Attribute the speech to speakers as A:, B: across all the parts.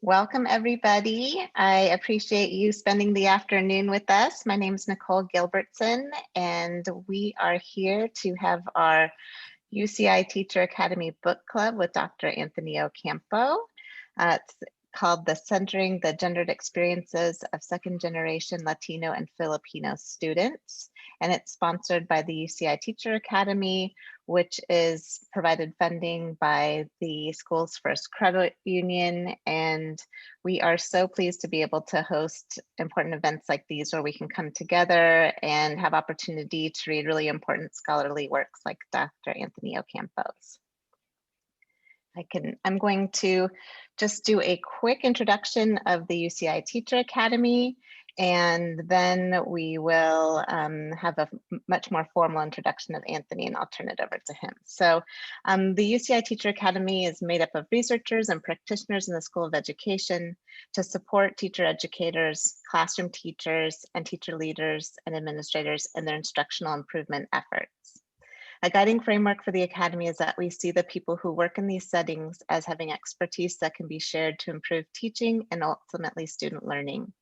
A: Welcome, everybody. I appreciate you spending the afternoon with us. My name is Nicole Gilbertson, and we are here to have our UCI Teacher Academy book club with Dr. Anthony Ocampo. It's called the Centering the Gendered Experiences of Second Generation Latino and Filipino Students. And it's sponsored by the UCI Teacher Academy, which is provided funding by the School's First Credit Union. And we are so pleased to be able to host important events like these where we can come together and have opportunity to read really important scholarly works like Dr. Anthony Ocampo's. I'm going to just do a quick introduction of the UCI Teacher Academy, and then we will have a much more formal introduction of Anthony, and I'll turn it over to him. So the UCI Teacher Academy is made up of researchers and practitioners in the School of Education to support teacher educators, classroom teachers, and teacher leaders and administrators in their instructional improvement efforts. A guiding framework for the Academy is that we see the people who work in these settings as having expertise that can be shared to improve teaching and ultimately student learning.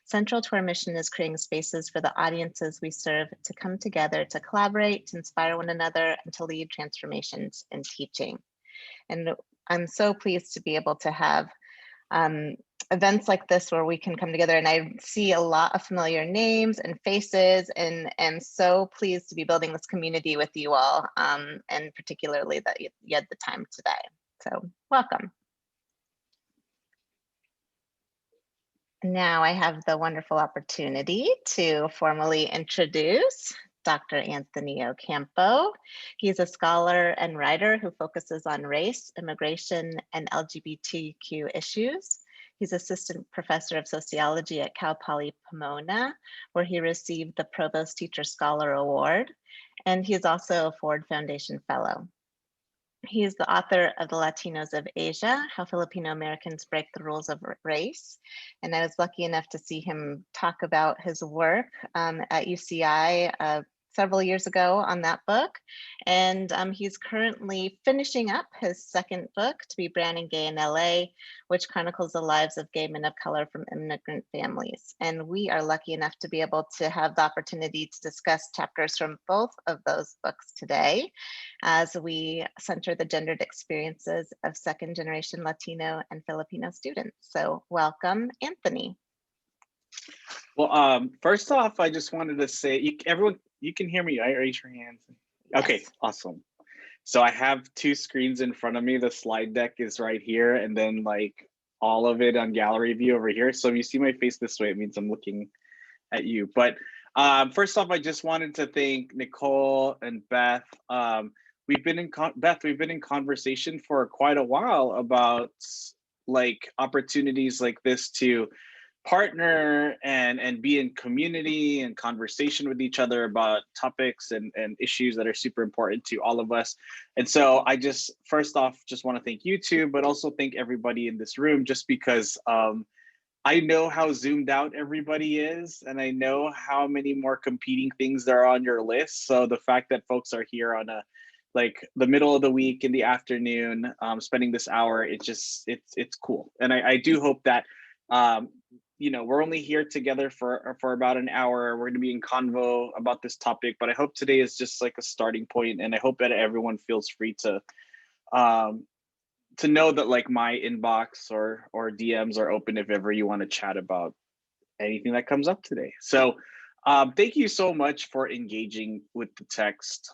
A: Central to our mission is creating spaces for the audiences we serve to come together, to collaborate, to inspire one another, and to lead transformations in teaching. And I'm so pleased to be able to have events like this where we can come together, and I see a lot of familiar names and faces, and am so pleased to be building this community with you all, and particularly that you had the time today. So welcome. Now I have the wonderful opportunity to formally introduce Dr. Anthony Ocampo. He's a scholar and writer who focuses on race, immigration, and LGBTQ issues. He's assistant professor of sociology at Cal Poly Pomona, where he received the Provost Teacher Scholar Award. And he is also a Ford Foundation Fellow. He is the author of The Latinos of Asia, How Filipino Americans Break the Rules of Race. And I was lucky enough to see him talk about his work at UCI several years ago on that book. And he's currently finishing up his second book, To Be Brown and Gay in LA, which chronicles the lives of gay men of color from immigrant families. And we are lucky enough to be able to have the opportunity to discuss chapters from both of those books today, as we center the gendered experiences of second generation Latino and Filipino students. So welcome, Anthony.
B: Well, first off, I just wanted to say, everyone, you can hear me, right? Raise your hands. Okay, yes. Awesome. So I have two screens in front of me. The slide deck is right here, and then like all of it on gallery view over here. So if you see my face this way, it means I'm looking at you. But first off, I just wanted to thank Nicole and Beth. We've been in conversation for quite a while about like opportunities like this to partner and be in community and conversation with each other about topics and issues that are super important to all of us. And so I just, first off, just want to thank you two, but also thank everybody in this room, just because I know how zoomed out everybody is, and I know how many more competing things there are on your list. So the fact that folks are here on like the middle of the week in the afternoon, spending this hour, it's cool. And I do hope that, you know, we're only here together for about an hour. We're going to be in convo about this topic, but I hope today is just like a starting point, and I hope that everyone feels free to know that like my inbox or DMs are open if ever you want to chat about anything that comes up today. So thank you so much for engaging with the text.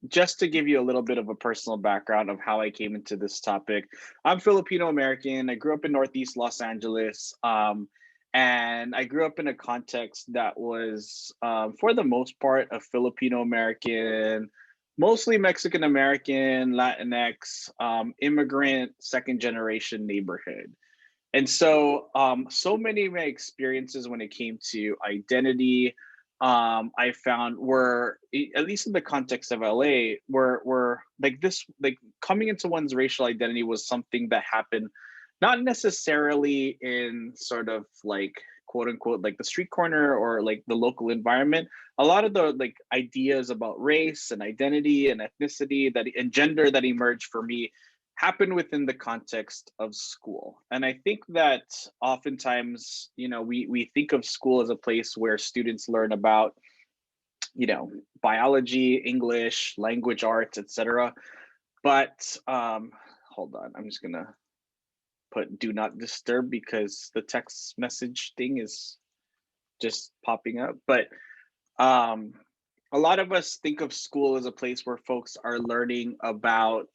B: Just to give you a little bit of a personal background of how I came into this topic, I'm Filipino American. I grew up in Northeast Los Angeles, and I grew up in a context that was, for the most part, a Filipino American, mostly Mexican American, Latinx, immigrant, second generation neighborhood. And so, so many of my experiences when it came to identity, I found were, at least in the context of LA, were like this, like coming into one's racial identity was something that happened, not necessarily in sort of like quote unquote, like the street corner or like the local environment. A lot of the like ideas about race and identity and ethnicity and gender that emerged for me happen within the context of school. And I think that oftentimes, we think of school as a place where students learn about, biology, English, language arts, etc. But hold on, I'm just gonna put do not disturb because the text message thing is just popping up. But um, a lot of us think of school as a place where folks are learning about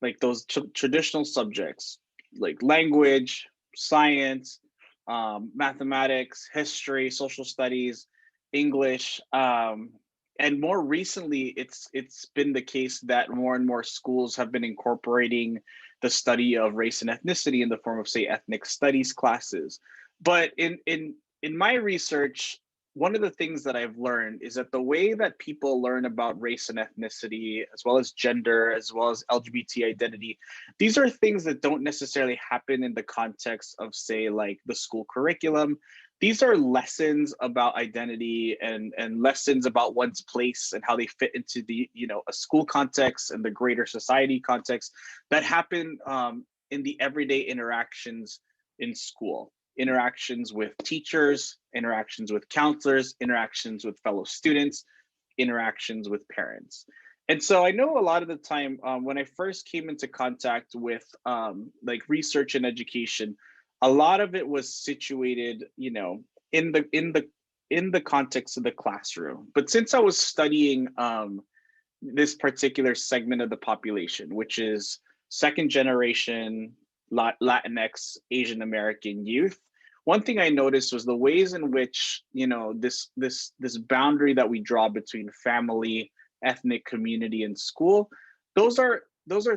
B: like those traditional subjects like language, science, mathematics, history, social studies, English, and more recently, it's been the case that more and more schools have been incorporating the study of race and ethnicity in the form of, say, ethnic studies classes. But in my research, one of the things that I've learned is that the way that people learn about race and ethnicity, as well as gender, as well as LGBT identity, these are things that don't necessarily happen in the context of, say, like the school curriculum. These are lessons about identity and lessons about one's place and how they fit into the, a school context and the greater society context that happen in the everyday interactions in school. Interactions with teachers, interactions with counselors, interactions with fellow students, interactions with parents. And so I know a lot of the time when I first came into contact with like research and education, a lot of it was situated, in the context of the classroom. But since I was studying this particular segment of the population, which is second generation Latinx Asian American youth, one thing I noticed was the ways in which, this boundary that we draw between family, ethnic community, and school, those are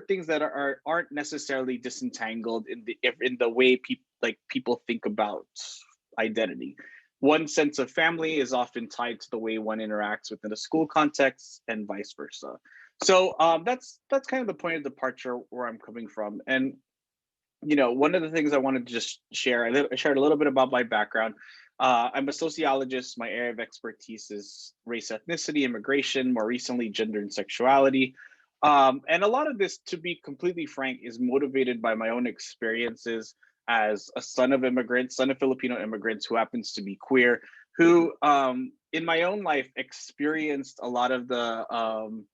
B: things that aren't necessarily disentangled in the way people think about identity. One sense of family is often tied to the way one interacts within a school context, and vice versa. So that's kind of the point of departure where I'm coming from. And one of the things I wanted to just share, I shared a little bit about my background. I'm a sociologist. My area of expertise is race, ethnicity, immigration, more recently, gender and sexuality. And a lot of this, to be completely frank, is motivated by my own experiences as a son of Filipino immigrants who happens to be queer, who in my own life experienced a lot of the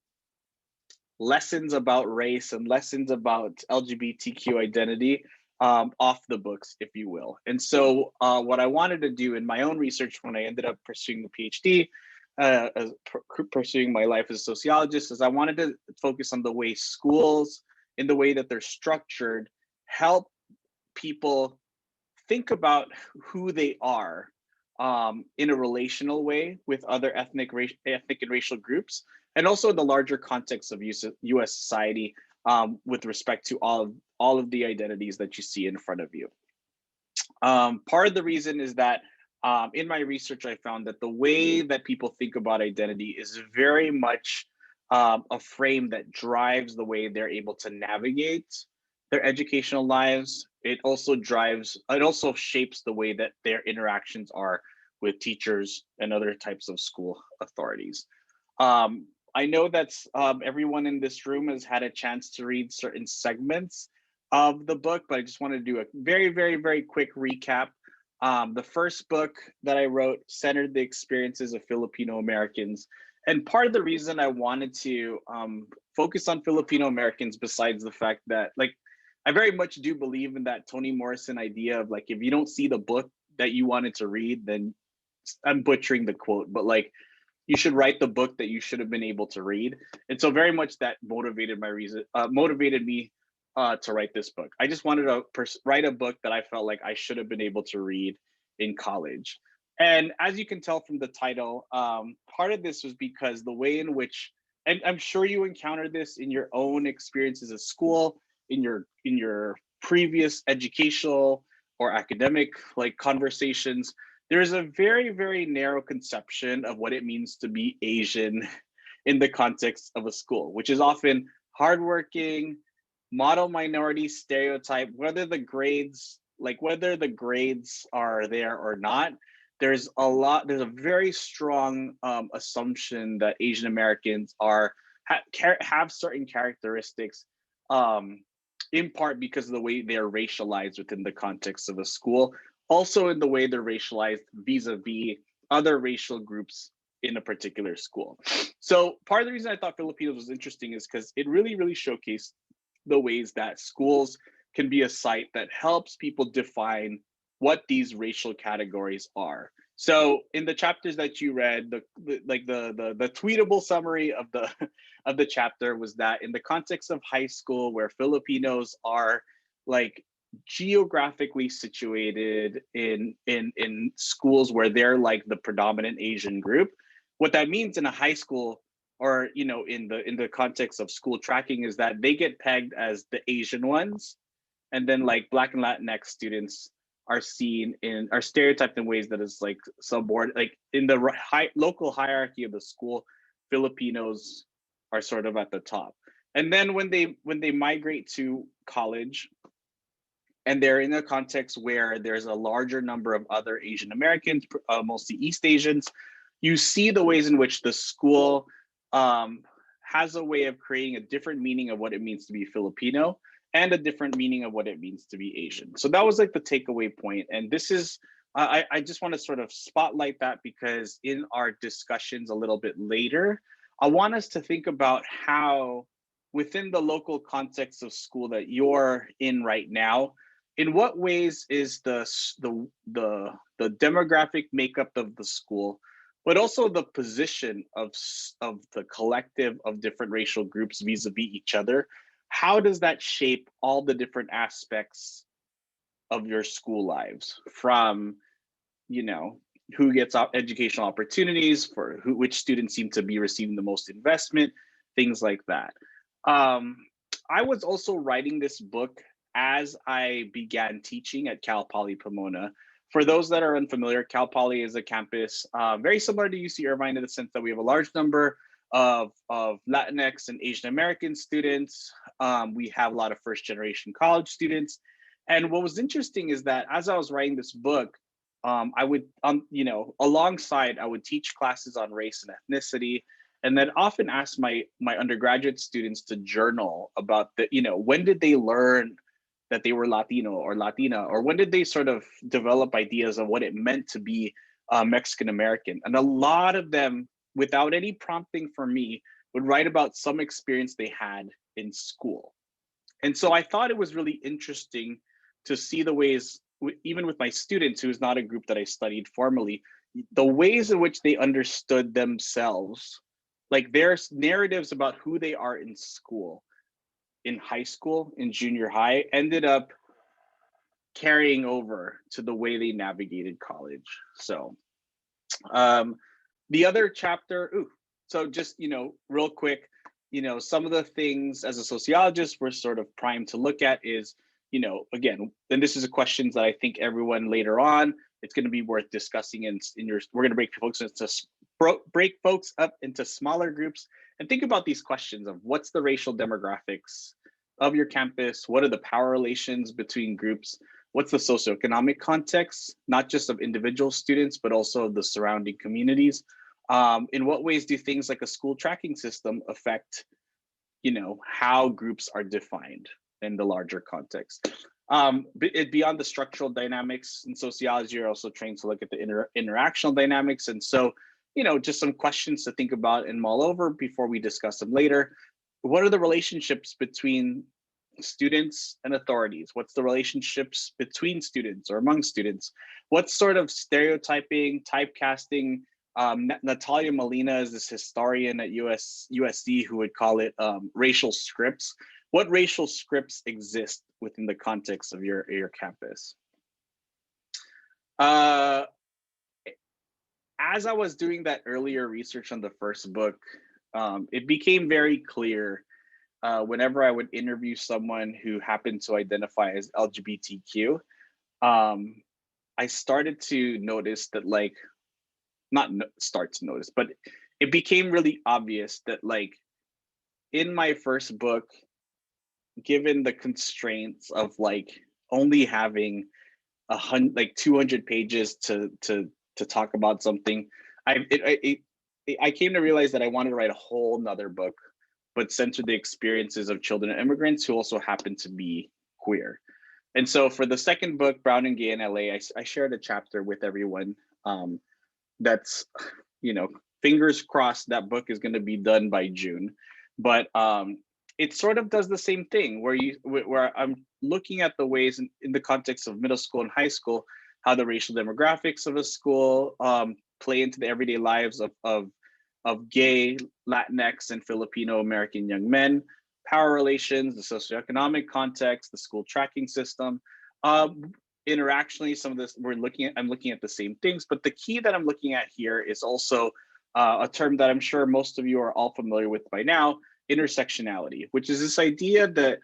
B: lessons about race and lessons about LGBTQ identity off the books, if you will. And so what I wanted to do in my own research when I ended up pursuing the PhD, pursuing my life as a sociologist, is I wanted to focus on the way schools, in the way that they're structured, help people think about who they are in a relational way with other ethnic and racial groups, and also in the larger context of U.S. society with respect to all of the identities that you see in front of you. Part of the reason is that in my research, I found that the way that people think about identity is very much a frame that drives the way they're able to navigate their educational lives. It also shapes the way that their interactions are with teachers and other types of school authorities. I know that everyone in this room has had a chance to read certain segments of the book, but I just want to do a very, very, very quick recap. The first book that I wrote centered the experiences of Filipino Americans. And part of the reason I wanted to focus on Filipino Americans, besides the fact that, like, I very much do believe in that Toni Morrison idea of, like, if you don't see the book that you wanted to read, then I'm butchering the quote, but like, you should write the book that you should have been able to read. And so very much that motivated me to write this book. I just wanted to write a book that I felt like I should have been able to read in college. And as you can tell from the title, part of this was because the way in which, and I'm sure you encountered this in your own experiences at school, in your previous educational or academic like conversations, there is a very, very narrow conception of what it means to be Asian in the context of a school, which is often hardworking, model minority stereotype, whether the grades are there or not. There's a very strong assumption that Asian Americans have certain characteristics in part because of the way they're racialized within the context of a school, also in the way they're racialized vis-a-vis other racial groups in a particular school. So part of the reason I thought Filipinos was interesting is because it really, really showcased the ways that schools can be a site that helps people define what these racial categories are. So in the chapters that you read, the tweetable summary of the of the chapter was that in the context of high school, where Filipinos are like geographically situated in schools where they're like the predominant Asian group, what that means in a high school, or in the context of school tracking, is that they get pegged as the Asian ones, and then like Black and Latinx students are stereotyped in ways that is like subordinate, like in the local hierarchy of the school, Filipinos are sort of at the top. And then when they migrate to college, and they're in a context where there's a larger number of other Asian Americans, mostly East Asians, you see the ways in which the school has a way of creating a different meaning of what it means to be Filipino, and a different meaning of what it means to be Asian. So that was like the takeaway point. And this is, I just want to sort of spotlight that, because in our discussions a little bit later, I want us to think about how within the local context of school that you're in right now, in what ways is the demographic makeup of the school, but also the position of the collective of different racial groups vis-a-vis each other, how does that shape all the different aspects of your school lives, from who gets educational opportunities, for which students seem to be receiving the most investment, things like that. I was also writing this book as I began teaching at Cal Poly Pomona. For those that are unfamiliar, Cal Poly is a campus very similar to UC Irvine in the sense that we have a large number of Latinx and Asian American students. We have a lot of first generation college students. And what was interesting is that as I was writing this book, I would, alongside, I would teach classes on race and ethnicity, and then often ask my undergraduate students to journal about when did they learn that they were Latino or Latina, or when did they sort of develop ideas of what it meant to be Mexican American. And a lot of them, without any prompting from me, would write about some experience they had in school. And so I thought it was really interesting to see the ways, even with my students, who is not a group that I studied formally, the ways in which they understood themselves, like their narratives about who they are in school, in high school, in junior high, ended up carrying over to the way they navigated college. So the other chapter, so just, real quick, some of the things as a sociologist we're sort of primed to look at is, again, and this is a questions that I think everyone later on, it's going to be worth discussing we're going to break folks up into smaller groups and think about these questions of what's the racial demographics of your campus, what are the power relations between groups, what's the socioeconomic context, not just of individual students, but also of the surrounding communities. In what ways do things like a school tracking system affect, how groups are defined in the larger context? Beyond the structural dynamics in sociology, you're also trained to look at the interactional dynamics. And so, just some questions to think about and mull over before we discuss them later. What are the relationships between students and authorities? What's the relationships between students or among students? What sort of stereotyping, typecasting? Natalia Molina is this historian at USC who would call it racial scripts. What racial scripts exist within the context of your campus? As I was doing that earlier research on the first book, it became very clear whenever I would interview someone who happened to identify as LGBTQ, I started to notice that, like, but it became really obvious that, like, in my first book, given the constraints of like only having 200 pages to talk about something, I came to realize that I wanted to write a whole nother book but center the experiences of children of immigrants who also happen to be queer. And so for the second book, Brown and Gay in LA, I shared a chapter with everyone. That's, fingers crossed that book is going to be done by June. But it sort of does the same thing where I'm looking at the ways in the context of middle school and high school, how the racial demographics of a school play into the everyday lives of gay, Latinx, and Filipino American young men, power relations, the socioeconomic context, the school tracking system. Interactionally, some of this I'm looking at the same things, but the key that I'm looking at here is also a term that I'm sure most of you are all familiar with by now, intersectionality, which is this idea that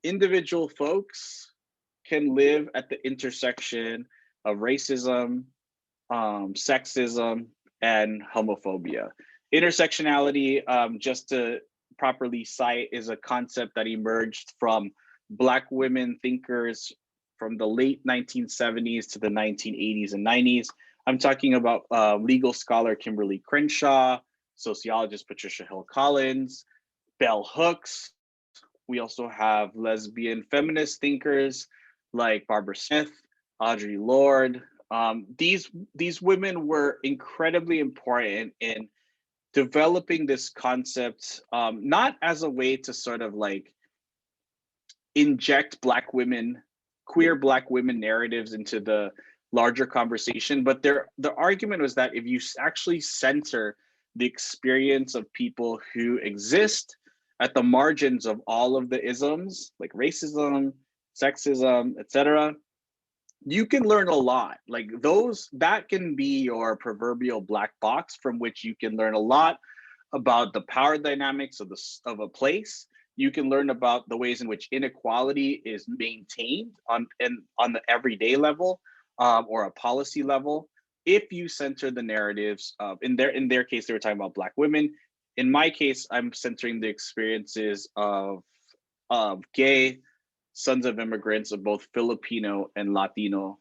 B: individual folks can live at the intersection of racism, sexism, and homophobia. Intersectionality, just to properly cite, is a concept that emerged from Black women thinkers from the late 1970s to the 1980s and 90s. I'm talking about legal scholar Kimberly Crenshaw, sociologist Patricia Hill Collins, Bell Hooks. We also have lesbian feminist thinkers like Barbara Smith, Audre Lorde. These women were incredibly important in developing this concept, not as a way to sort of like inject queer Black women narratives into the larger conversation, but the argument was that if you actually center the experience of people who exist at the margins of all of the isms, like racism, sexism, etc., you can learn a lot. Like that can be your proverbial black box from which you can learn a lot about the power dynamics of a place. You can learn about the ways in which inequality is maintained on the everyday level, or a policy level, if you center the narratives of, in their case, they were talking about Black women. In my case, I'm centering the experiences of gay sons of immigrants of both Filipino and Latino,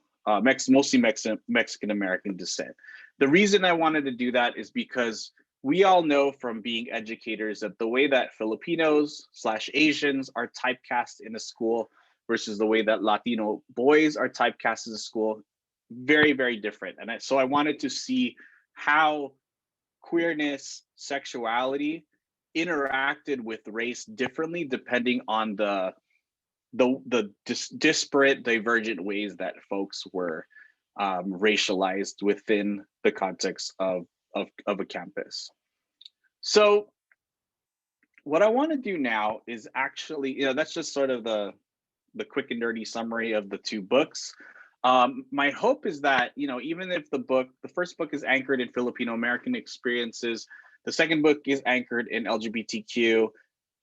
B: mostly Mexican American descent. The reason I wanted to do that is because we all know from being educators that the way that Filipinos/Asians are typecast in a school versus the way that Latino boys are typecast in a school, very, very different. And so I wanted to see how queerness, sexuality interacted with race differently depending on the disparate, divergent ways that folks were racialized within the context of a campus. So what I want to do now is actually, that's just sort of the quick and dirty summary of the two books. My hope is that, even if the first book is anchored in Filipino American experiences, the second book is anchored in LGBTQ,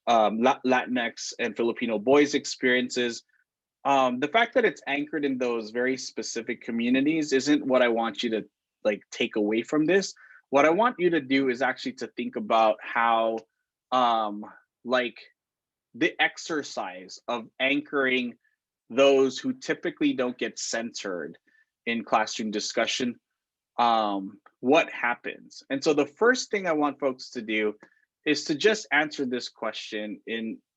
B: Latinx, and Filipino boys' experiences. The fact that it's anchored in those very specific communities isn't what I want you to take away from this. What I want you to do is actually to think about how the exercise of anchoring those who typically don't get centered in classroom discussion, what happens? And so the first thing I want folks to do is to just answer this question,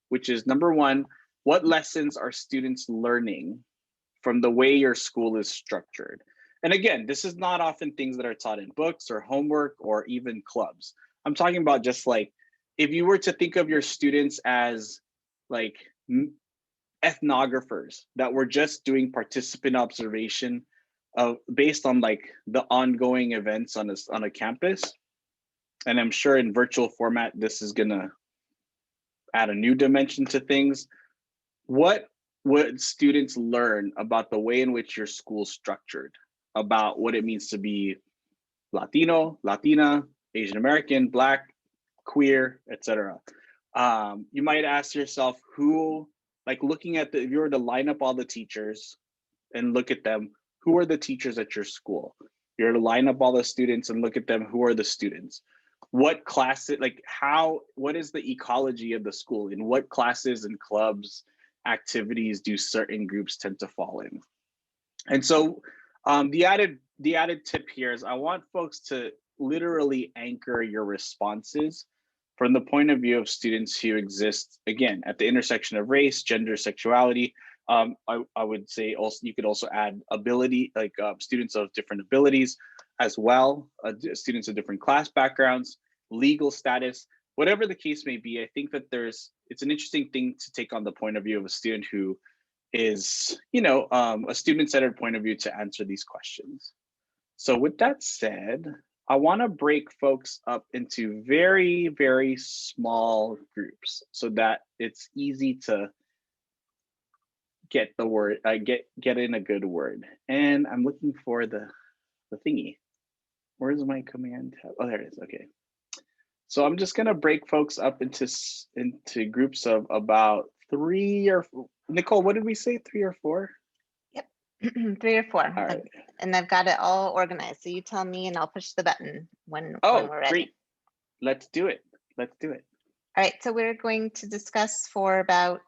B: which is number one, what lessons are students learning from the way your school is structured? And again, this is not often things that are taught in books or homework or even clubs. I'm talking about just if you were to think of your students as ethnographers that were just doing participant observation based on the ongoing events on a campus. And I'm sure in virtual format, this is gonna add a new dimension to things. What would students learn about the way in which your school's structured, about what it means to be Latino, Latina, Asian American, Black, queer, etc.? You might ask yourself who, looking at if you were to line up all the teachers and look at them, who are the teachers at your school? You're to line up all the students and look at them, who are the students? What classes, what is the ecology of the school? In what classes and clubs, activities do certain groups tend to fall in? And so the added tip here is I want folks to literally anchor your responses from the point of view of students who exist, again, at the intersection of race, gender, sexuality. I would say also, you could also add ability, like students of different abilities as well, students of different class backgrounds, legal status, whatever the case may be. I think that it's an interesting thing to take on the point of view of a student who is, a student-centered point of view to answer these questions. So with that said, I want to break folks up into very, very small groups so that it's easy to get the word, get in a good word. And I'm looking for the thingy. Where's my command tab? Oh, there it is. Okay. So I'm just gonna break folks up into groups of about 3 or 4. Nicole, what did we say? 3 or 4?
A: Yep, 3 or 4.
B: All right.
A: And I've got it all organized. So you tell me and I'll push the button when we're ready.
B: Great. Let's do it. Let's do it.
A: All right, so we're going to discuss for about,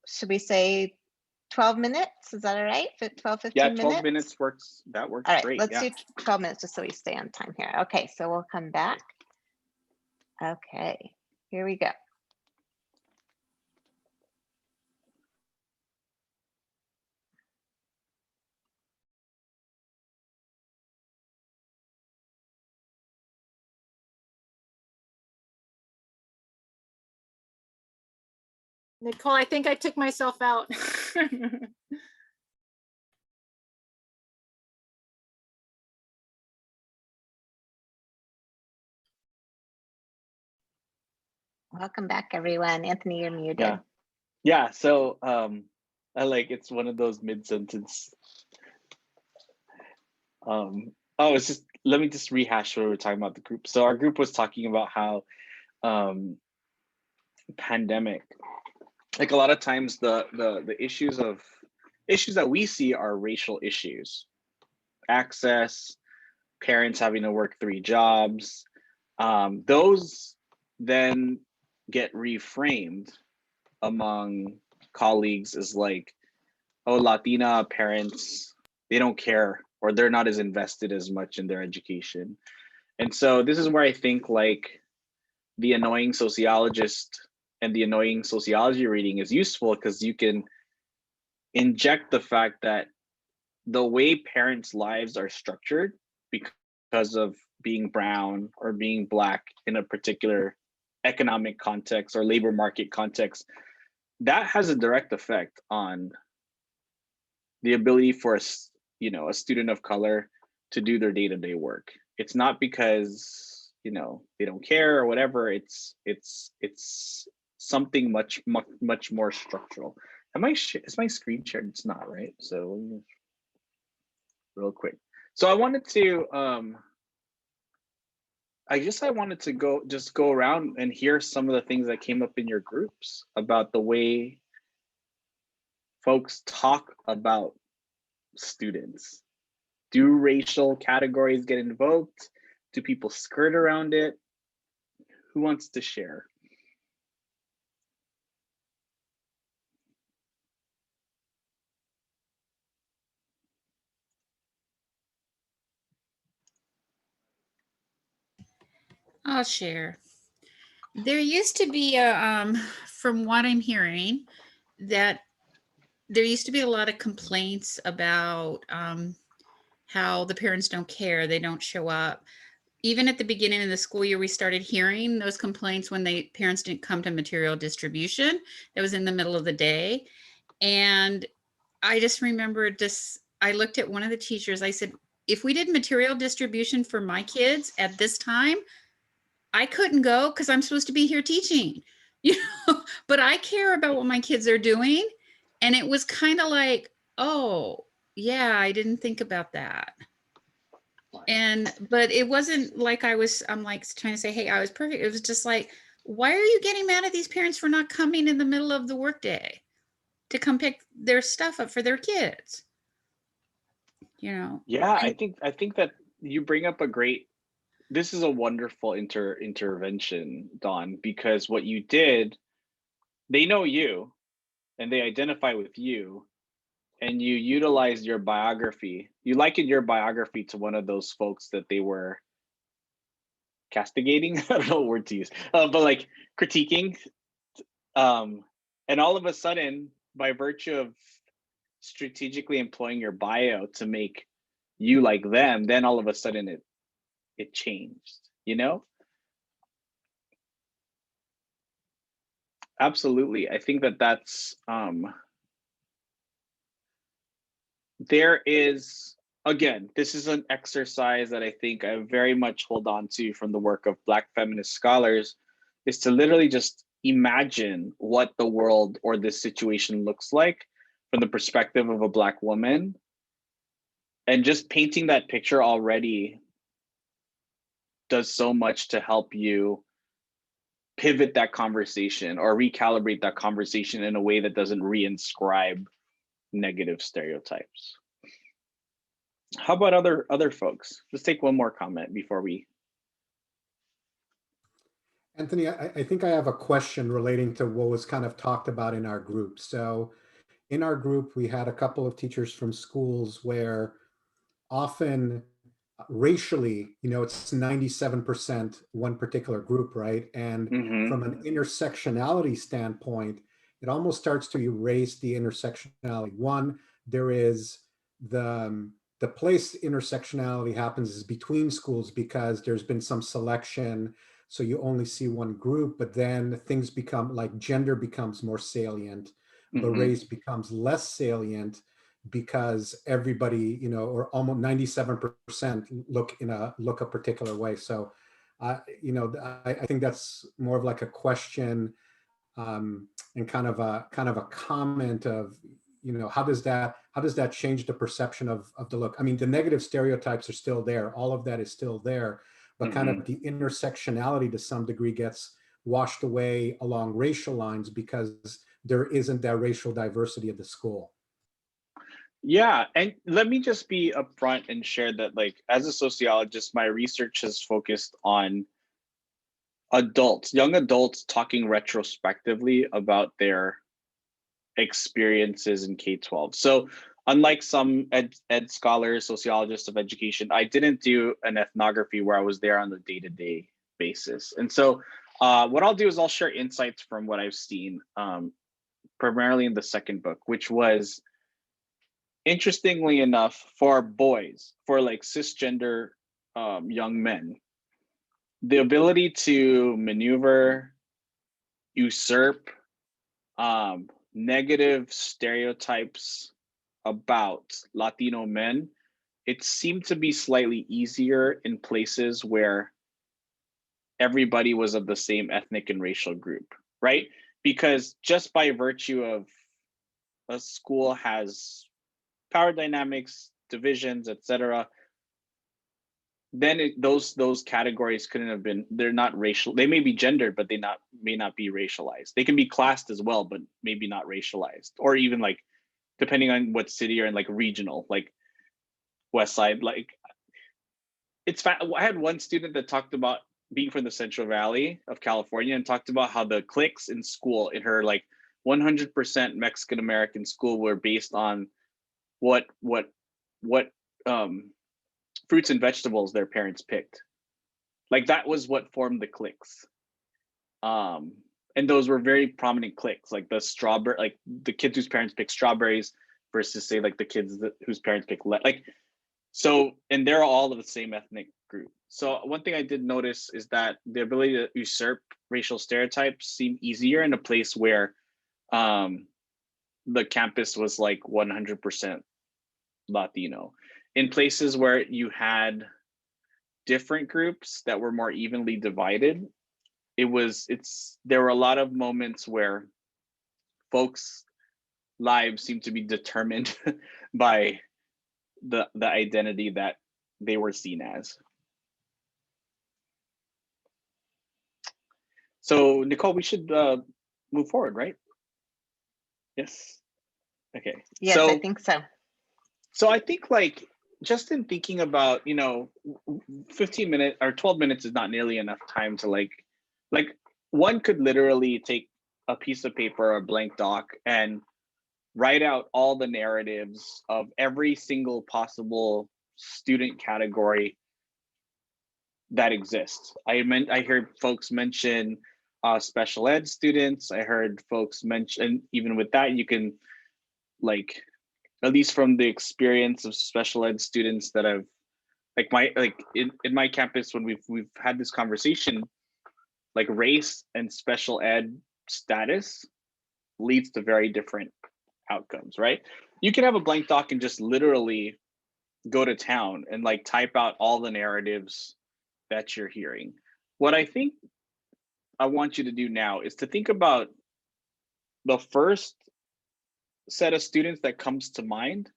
A: should we say 12 minutes? Is that all right? 12, 15 minutes?
B: Yeah, 12 minutes works. That works
A: all right,
B: great.
A: Let's do 12 minutes just so we stay on time here. Okay, so we'll come back. Okay, here we go.
C: Nicole, I think I took myself out.
A: Welcome back, everyone. Anthony, you're muted.
B: Yeah. So I it's one of those mid-sentence. It's just, let me just rehash what we were talking about the group. So our group was talking about how pandemic, like a lot of times the issues that we see are racial issues, access, parents having to work 3 jobs. Those then get reframed among colleagues as like, oh, Latina parents, they don't care, or they're not as invested as much in their education. And so this is where I think like the annoying sociologist and the annoying sociology reading is useful, because you can inject the fact that the way parents' lives are structured because of being brown or being Black in a particular economic context or labor market context, that has a direct effect on the ability for a student of color to do their day-to-day work. It's not because they don't care or whatever. It's something much more structural. Is my screen shared? It's not, right? So real quick. So I wanted to I wanted to go around and hear some of the things that came up in your groups about the way folks talk about students. Do racial categories get invoked? Do people skirt around it? Who wants to share?
D: I'll share. There used to be a, from what I'm hearing, that there used to be a lot of complaints about how the parents don't care, they don't show up. Even at the beginning of the school year, we started hearing those complaints when parents didn't come to material distribution. That was in the middle of the day. And I just remembered this, I looked at one of the teachers, I said, if we did material distribution for my kids at this time, I couldn't go because I'm supposed to be here teaching, but I care about what my kids are doing. And it was kind of like, oh, yeah, I didn't think about that. But it wasn't like I'm like trying to say, hey, I was perfect. It was just like, why are you getting mad at these parents for not coming in the middle of the workday to come pick their stuff up for their kids? Yeah,
B: I think that you bring up this is a wonderful intervention, Dawn, because what you did, they know you and they identify with you, and you utilized your biography. You likened your biography to one of those folks that they were castigating. I don't know what word to use, but like critiquing. And all of a sudden, by virtue of strategically employing your bio to make you like them, then all of a sudden it changed, you know? Absolutely. I think that's there is, again, this is an exercise that I think I very much hold on to from the work of Black feminist scholars, is to literally just imagine what the world or this situation looks like from the perspective of a Black woman. And just painting that picture already does so much to help you pivot that conversation or recalibrate that conversation in a way that doesn't reinscribe negative stereotypes. How about other folks? Let's take one more comment before we.
E: Anthony, I think I have a question relating to what was kind of talked about in our group. So in our group, we had a couple of teachers from schools where often racially, it's 97% one particular group, right? And from an intersectionality standpoint, it almost starts to erase the intersectionality. One, there is the place intersectionality happens is between schools because there's been some selection, so you only see one group, but then things become like gender becomes more salient, but race becomes less salient because everybody, or almost 97% look a particular way. So, I think that's more of like a question and kind of a comment of, how does that change the perception of the look? I mean, the negative stereotypes are still there. All of that is still there, but kind of the intersectionality to some degree gets washed away along racial lines because there isn't that racial diversity at the school.
B: Yeah, and let me just be upfront and share that, like, as a sociologist, my research has focused on young adults talking retrospectively about their experiences in K-12. So unlike some ed scholars, sociologists of education, I didn't do an ethnography where I was there on a day-to-day basis. And so what I'll do is I'll share insights from what I've seen, primarily in the second book, which was, interestingly enough, for boys, for like cisgender young men, the ability to maneuver, usurp negative stereotypes about Latino men, it seemed to be slightly easier in places where everybody was of the same ethnic and racial group, right? Because just by virtue of a school has power dynamics, divisions, etc., then those categories couldn't have been, they're not racial. They may be gendered, but they may not be racialized. They can be classed as well, but maybe not racialized, or even like, depending on what city you're in, like regional, like West Side. Like, I had one student that talked about being from the Central Valley of California and talked about how the cliques in school, in her like 100% Mexican American school, were based on what fruits and vegetables their parents picked. Like, that was what formed the cliques. And those were very prominent cliques, like the kids whose parents pick strawberries versus, say, like the kids whose parents pick so, and they're all of the same ethnic group. So one thing I did notice is that the ability to usurp racial stereotypes seemed easier in a place where the campus was like 100% Latino. In places where you had different groups that were more evenly divided, there were a lot of moments where folks' lives seemed to be determined by the identity that they were seen as. So Nicole, we should move forward, right? Yes. Okay.
A: Yes, I think so.
B: So I think, like, just in thinking about, 15 minutes or 12 minutes is not nearly enough time to like one could literally take a piece of paper or a blank doc and write out all the narratives of every single possible student category that exist. I heard folks mention special ed students. I heard folks mention, even with that, you can, like, at least from the experience of special ed students that I've, in my campus, when we've had this conversation, like race and special ed status leads to very different outcomes, right? You can have a blank doc and just literally go to town and like type out all the narratives that you're hearing. What I think I want you to do now is to think about the first set of students that comes to mind.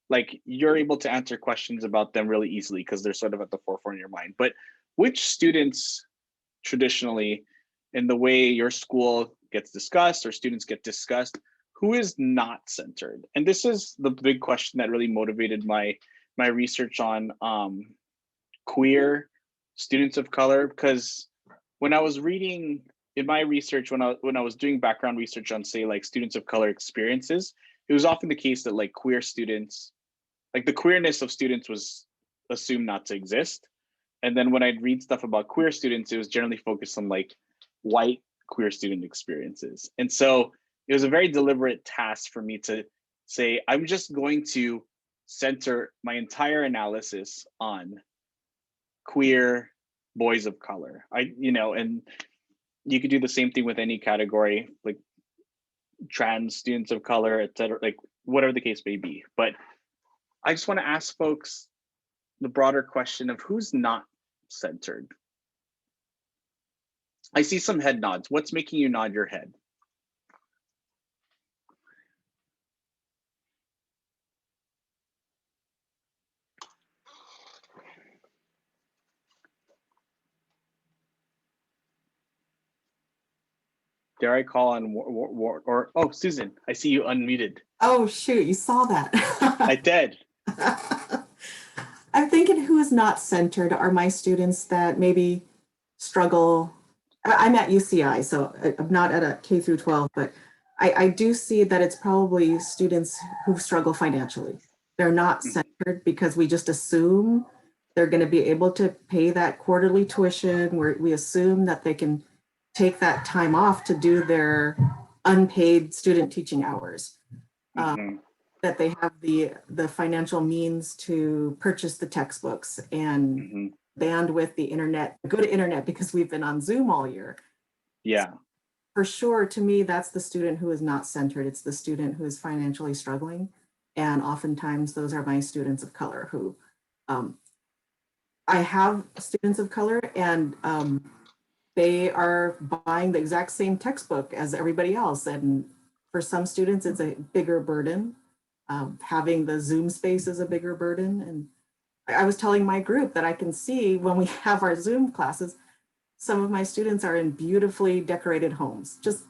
B: Like, you're able to answer questions about them really easily because they're sort of at the forefront of your mind. But which students traditionally, in the way your school gets discussed or students get discussed, who is not centered? And this is the big question that really motivated my research on queer students of color, because when I was reading in my research, when I was doing background research on, say, like students of color experiences, it was often the case that like queer students, like the queerness of students was assumed not to exist. And then when I'd read stuff about queer students, it was generally focused on like white queer student experiences. And so it was a very deliberate task for me to say, I'm just going to center my entire analysis on queer boys of color. And you could do the same thing with any category, like trans students of color, et cetera, like whatever the case may be. But I just want to ask folks the broader question of who's not centered. I see some head nods. What's making you nod your head? Dare I call on oh, Susan, I see you unmuted.
F: Oh, shoot, you saw that.
B: I did.
F: I'm thinking who is not centered are my students that maybe struggle. I'm at UCI, so I'm not at a K through 12, but I do see that it's probably students who struggle financially. They're not centered because we just assume they're going to be able to pay that quarterly tuition, where we assume that they can take that time off to do their unpaid student teaching hours. That they have the financial means to purchase the textbooks and bandwidth, the internet, good internet, because we've been on Zoom all year.
B: Yeah.
F: So for sure, to me, that's the student who is not centered. It's the student who is financially struggling. And oftentimes those are my students of color who, I have students of color, and they are buying the exact same textbook as everybody else. And for some students, it's a bigger burden. Having the Zoom space is a bigger burden. And I was telling my group that I can see when we have our Zoom classes, some of my students are in beautifully decorated homes, just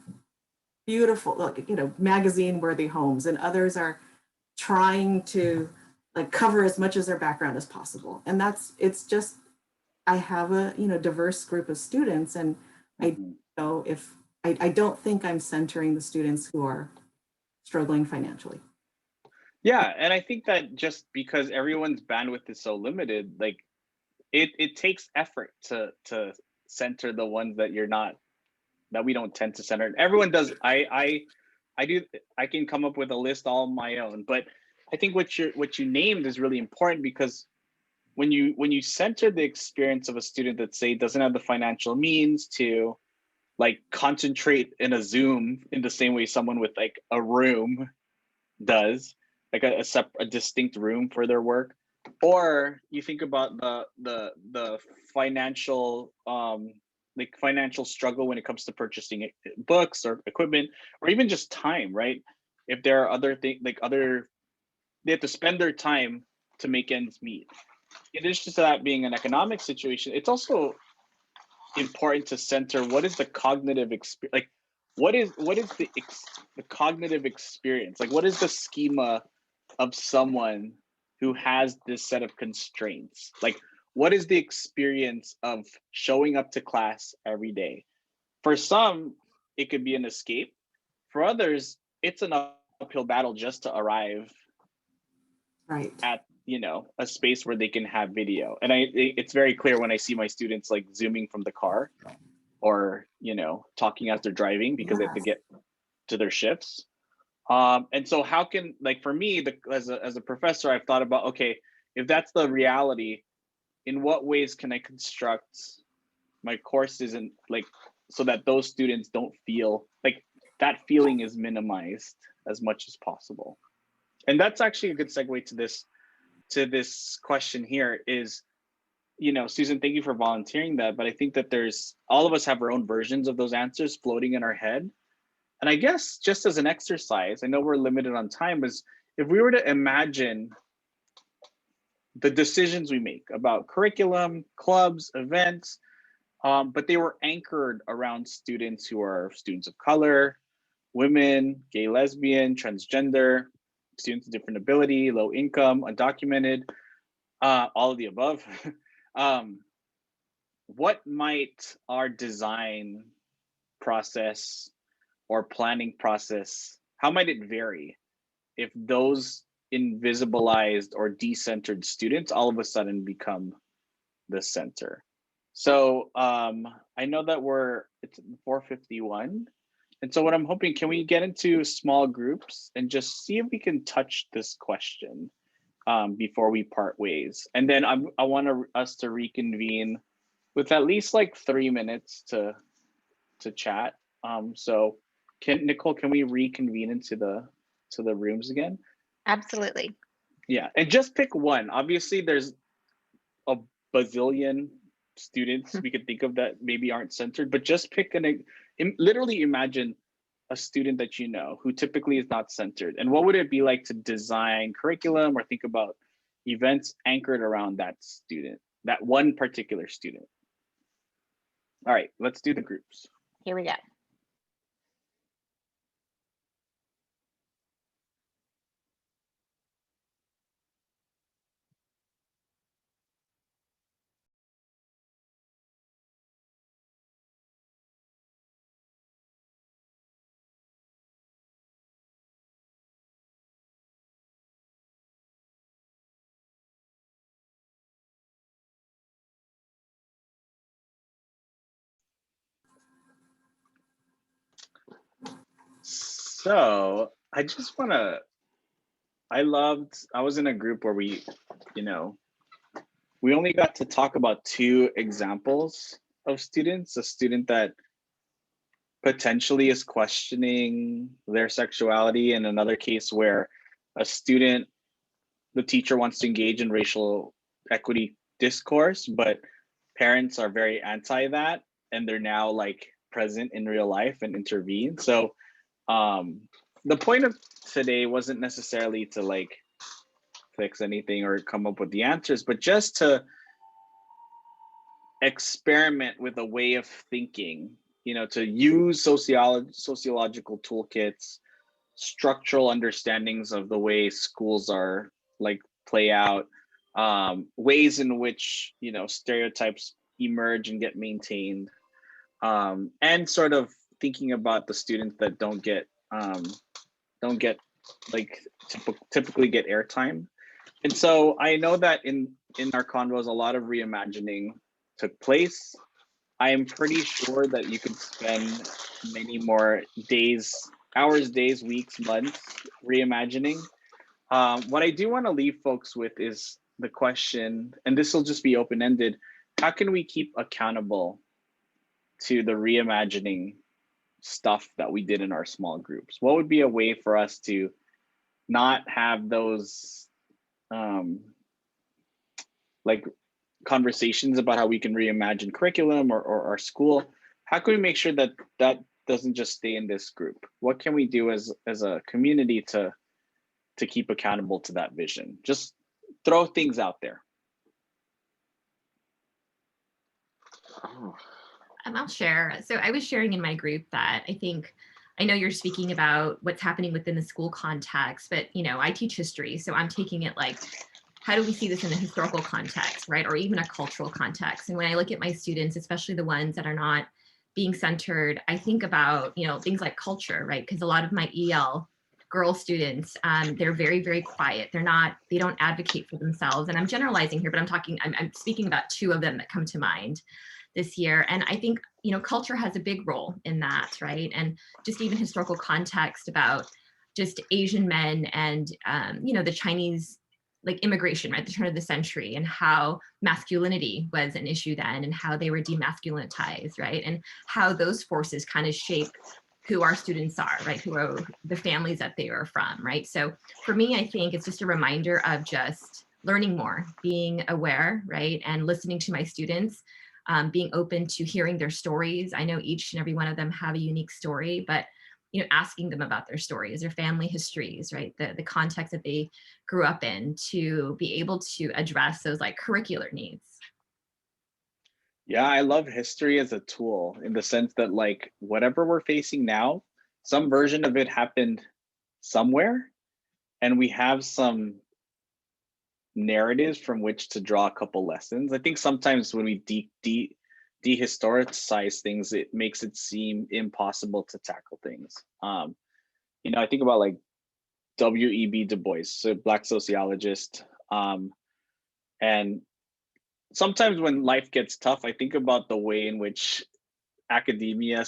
F: beautiful, like, magazine worthy homes, and others are trying to like cover as much as their background as possible. And it's just, I have a, diverse group of students, and I know if I don't think I'm centering the students who are struggling financially.
B: Yeah, and I think that just because everyone's bandwidth is so limited, like it takes effort to center the ones that we don't tend to center. Everyone does. I can come up with a list all on my own, but I think what you named is really important, because when you center the experience of a student that, say, doesn't have the financial means to like concentrate in a Zoom in the same way someone with like a room does, like a distinct room for their work, or you think about the financial financial struggle when it comes to purchasing books or equipment, or even just time, right? If there are other things, they have to spend their time to make ends meet. In addition to that being an economic situation, it's also important to center what is the cognitive experience, like what is the cognitive experience, like what is the schema of someone who has this set of constraints. Like, what is the experience of showing up to class every day? For some, it could be an escape. For others, it's an uphill battle just to arrive
F: right
B: at you know, a space where they can have video. And it's very clear when I see my students like zooming from the car or, you know, talking as they're driving because they have to get to their shifts. And so how can, like for me, as a professor, I've thought about, okay, if that's the reality, in what ways can I construct my courses and like, so that those students don't feel like that feeling is minimized as much as possible. And that's actually a good segue to this question here is, you know, Susan, thank you for volunteering that, but I think that all of us have our own versions of those answers floating in our head. And I guess just as an exercise, I know we're limited on time, is if we were to imagine the decisions we make about curriculum, clubs, events, but they were anchored around students who are students of color, women, gay, lesbian, transgender, students of different ability, low income, undocumented, all of the above. What might our design process or planning process, how might it vary if those invisibilized or decentered students all of a sudden become the center? So I know that it's 4:51. And so what I'm hoping, can we get into small groups and just see if we can touch this question before we part ways? And then I want us to reconvene with at least like 3 minutes to chat. So Nicole, can we reconvene into the rooms again?
A: Absolutely.
B: Yeah, and just pick one. Obviously, there's a bazillion students we could think of that maybe aren't centered, but just pick literally imagine a student that you know who typically is not centered. And what would it be like to design curriculum or think about events anchored around that student, that one particular student? All right, let's do the groups.
A: Here we go.
B: So I just want to, I was in a group where we, you know, we only got to talk about 2 examples of students, a student that potentially is questioning their sexuality, and another case where a student, the teacher wants to engage in racial equity discourse, but parents are very anti that, and they're now like present in real life and intervene. So the point of today wasn't necessarily to like fix anything or come up with the answers, but just to experiment with a way of thinking, you know, to use sociological toolkits, structural understandings of the way schools are like play out, ways in which, you know, stereotypes emerge and get maintained, and sort of thinking about the students that don't get like typically get airtime. And so I know that in our convos, a lot of reimagining took place. I am pretty sure that you could spend many more days, hours, days, weeks, months reimagining. What I do want to leave folks with is the question, and this will just be open-ended: how can we keep accountable to the reimagining stuff that we did in our small groups? What would be a way for us to not have those like conversations about how we can reimagine curriculum or our school? How can we make sure that that doesn't just stay in this group? What can we do as a community to keep accountable to that vision? Just throw things out there.
G: I'll share. So I was sharing in my group that I know you're speaking about what's happening within the school context, but you know, I teach history, so I'm taking it like, how do we see this in a historical context, right? Or even a cultural context. And when I look at my students, especially the ones that are not being centered, I think about, you know, things like culture, right? Because a lot of my EL girl students, they're very, very quiet. They don't advocate for themselves. And I'm generalizing here, but I'm speaking about two of them that come to mind this year. And I think, you know, culture has a big role in that, right? And just even historical context about just Asian men and, you know, the Chinese like immigration, right, the turn of the century, and how masculinity was an issue then and how they were demasculinized, right? And how those forces kind of shape who our students are, right? Who are the families that they are from, right? So for me, I think it's just a reminder of just learning more, being aware, right? And listening to my students, being open to hearing their stories. I know each and every one of them have a unique story, but you know, asking them about their stories, their family histories, right? The context that they grew up in, to be able to address those like curricular needs.
B: Yeah, I love history as a tool in the sense that like whatever we're facing now, some version of it happened somewhere, and we have some narratives from which to draw a couple lessons. I think sometimes when we dehistoricize things, it makes it seem impossible to tackle things. You know, I think about like W.E.B. Du Bois, a Black sociologist, and sometimes when life gets tough, I think about the way in which academia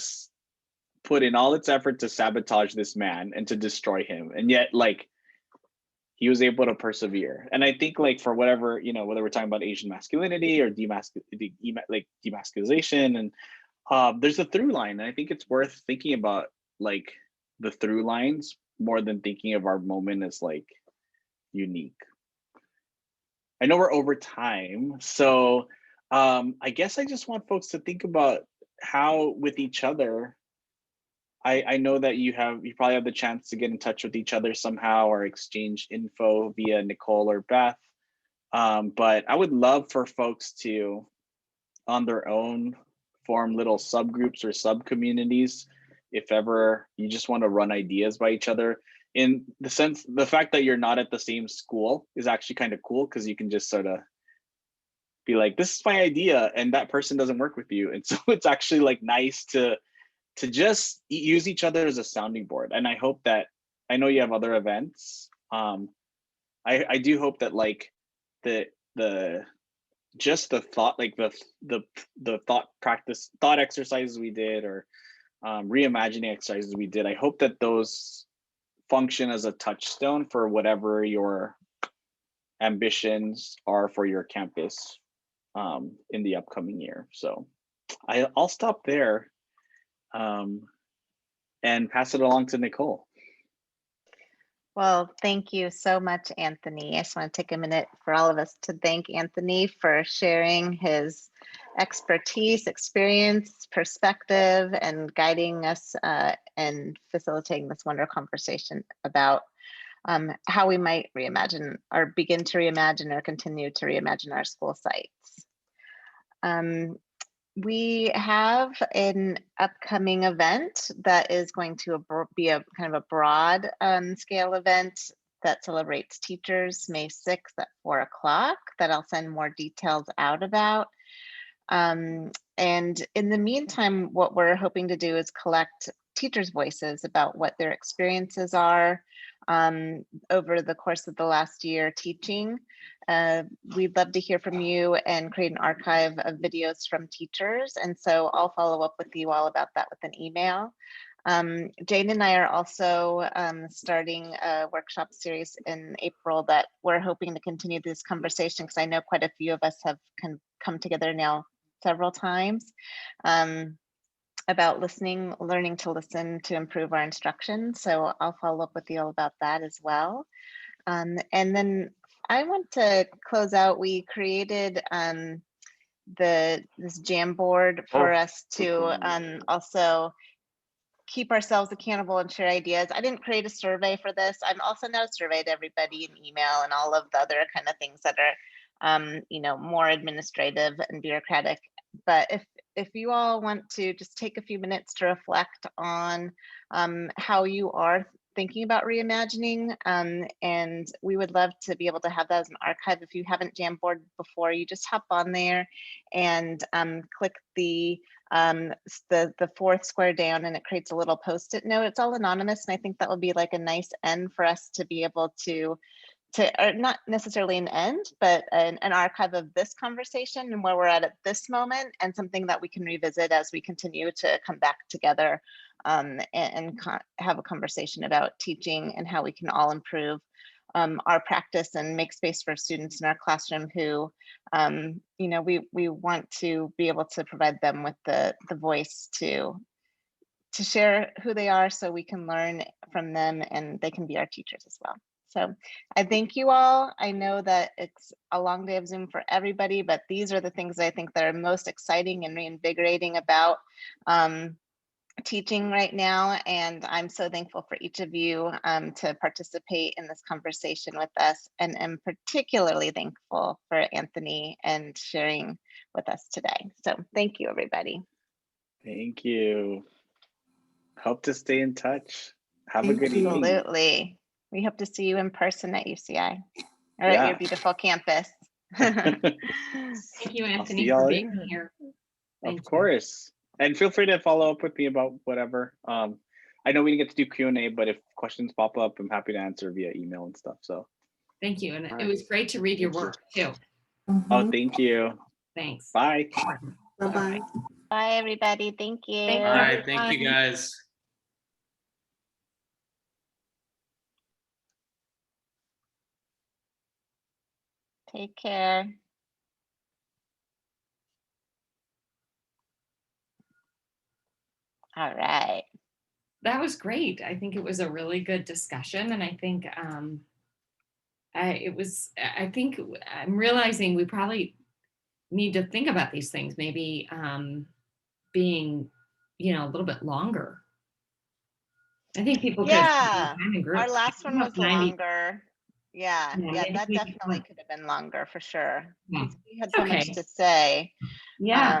B: put in all its effort to sabotage this man and to destroy him, and yet like he was able to persevere. And I think like for whatever, you know, whether we're talking about Asian masculinity or demasculization, and there's a through line. And I think it's worth thinking about like the through lines more than thinking of our moment as like unique. I know we're over time, so I guess I just want folks to think about how with each other. I know that you probably have the chance to get in touch with each other somehow or exchange info via Nicole or Beth. But I would love for folks to, on their own, form little subgroups or sub-communities if ever you just want to run ideas by each other. In the sense, the fact that you're not at the same school is actually kind of cool because you can just sort of be like, this is my idea, and that person doesn't work with you. And so it's actually like nice to just use each other as a sounding board. And I hope that, I know you have other events. I do hope that like the just the thought, like the thought exercises we did, or reimagining exercises we did, I hope that those function as a touchstone for whatever your ambitions are for your campus in the upcoming year. So I'll stop there. And pass it along to Nicole.
A: Well, thank you so much, Anthony. I just want to take a minute for all of us to thank Anthony for sharing his expertise, experience, perspective, and guiding us and facilitating this wonderful conversation about how we might reimagine or begin to reimagine or continue to reimagine our school sites. We have an upcoming event that is going to be a kind of a broad scale event that celebrates teachers May 6th at 4 o'clock that I'll send more details out about. And in the meantime, what we're hoping to do is collect teachers' voices about what their experiences are over the course of the last year teaching. We'd love to hear from you and create an archive of videos from teachers. And so I'll follow up with you all about that with an email. Jane and I are also starting a workshop series in April that we're hoping to continue this conversation, because I know quite a few of us have come together now several times about learning to listen to improve our instruction. So I'll follow up with you all about that as well. And then I want to close out. We created this Jamboard for us to also keep ourselves accountable and share ideas. I didn't create a survey for this. I'm also not a survey to everybody in email and all of the other kind of things that are, you know, more administrative and bureaucratic. But if you all want to just take a few minutes to reflect on how you are thinking about reimagining, and we would love to be able to have that as an archive. If you haven't Jamboard before, you just hop on there and click the the fourth square down, and it creates a little post-it note. It's all anonymous, and I think that would be like a nice end for us to be able to or not necessarily an end, but an archive of this conversation and where we're at this moment, and something that we can revisit as we continue to come back together and have a conversation about teaching and how we can all improve our practice and make space for students in our classroom who, you know, we want to be able to provide them with the voice to share who they are, so we can learn from them and they can be our teachers as well. So I thank you all. I know that it's a long day of Zoom for everybody, but these are the things I think that are most exciting and reinvigorating about teaching right now. And I'm so thankful for each of you to participate in this conversation with us. And I'm particularly thankful for Anthony and sharing with us today. So thank you, everybody.
B: Thank you. Hope to stay in touch. Have a good evening.
A: Absolutely. We hope to see you in person at UCI or at your beautiful campus.
G: Thank you, Anthony, for being here.
B: Of course. And feel free to follow up with me about whatever. I know we didn't get to do Q&A, but if questions pop up, I'm happy to answer via email and stuff. So
G: thank you. And it was great to read your work too.
B: Oh, thank you.
G: Thanks.
B: Bye.
F: Bye-bye.
A: Bye, everybody. Thank you.
G: Thank you.
H: All right, thank you guys.
A: Take care. All right.
G: That was great. I think it was a really good discussion. And I think I think I'm realizing we probably need to think about these things, maybe being, you know, a little bit longer. I think people could.
A: Our last one was longer. Yeah, that
G: we
A: definitely could have been longer for sure.
G: Yeah.
A: We had so much to say.
G: Yeah.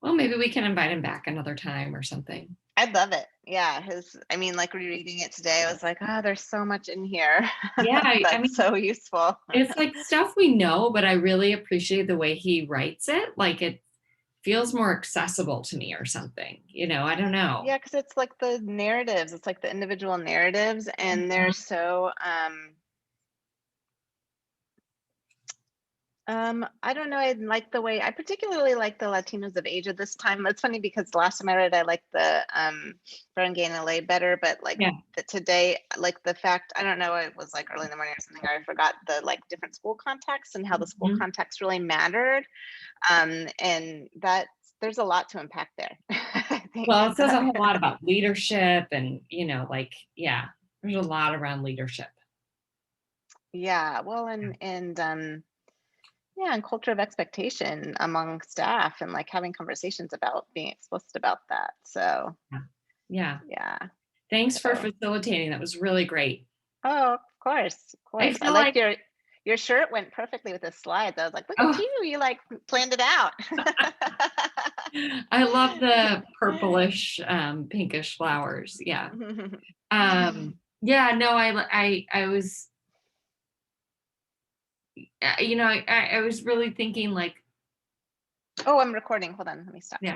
G: Well, maybe we can invite him back another time or something.
A: I'd love it. Yeah, I mean, like rereading it today, I was like, oh, there's so much in here.
G: Yeah,
A: That's
G: I mean,
A: so useful.
G: It's like stuff we know, but I really appreciate the way he writes it. Like it feels more accessible to me or something, you know, I don't know.
A: Yeah, because it's like the narratives, it's like the individual narratives, and they're so I don't know, I like the way, I particularly like the Latinos of Asia this time. It's funny because the last time I read, I liked the Barangay and LA better, but like today, like the fact, I don't know, it was like early in the morning or something, I forgot the like different school contexts and how the school context really mattered. And there's a lot to unpack there. I think.
G: Well, it says a whole lot about leadership and, you know, like, yeah, there's a lot around leadership.
A: Yeah, well, and culture of expectation among staff and like having conversations about being explicit about that. So
G: yeah.
A: Thanks
G: for facilitating. That was really great.
A: Oh, of course. I like your shirt went perfectly with the slides. I was like, look at you like planned it out.
G: I love the purplish pinkish flowers. Yeah. Yeah, no, I was, you know, I was really thinking like,
A: oh, I'm recording. Hold on, let me stop.
G: Yeah.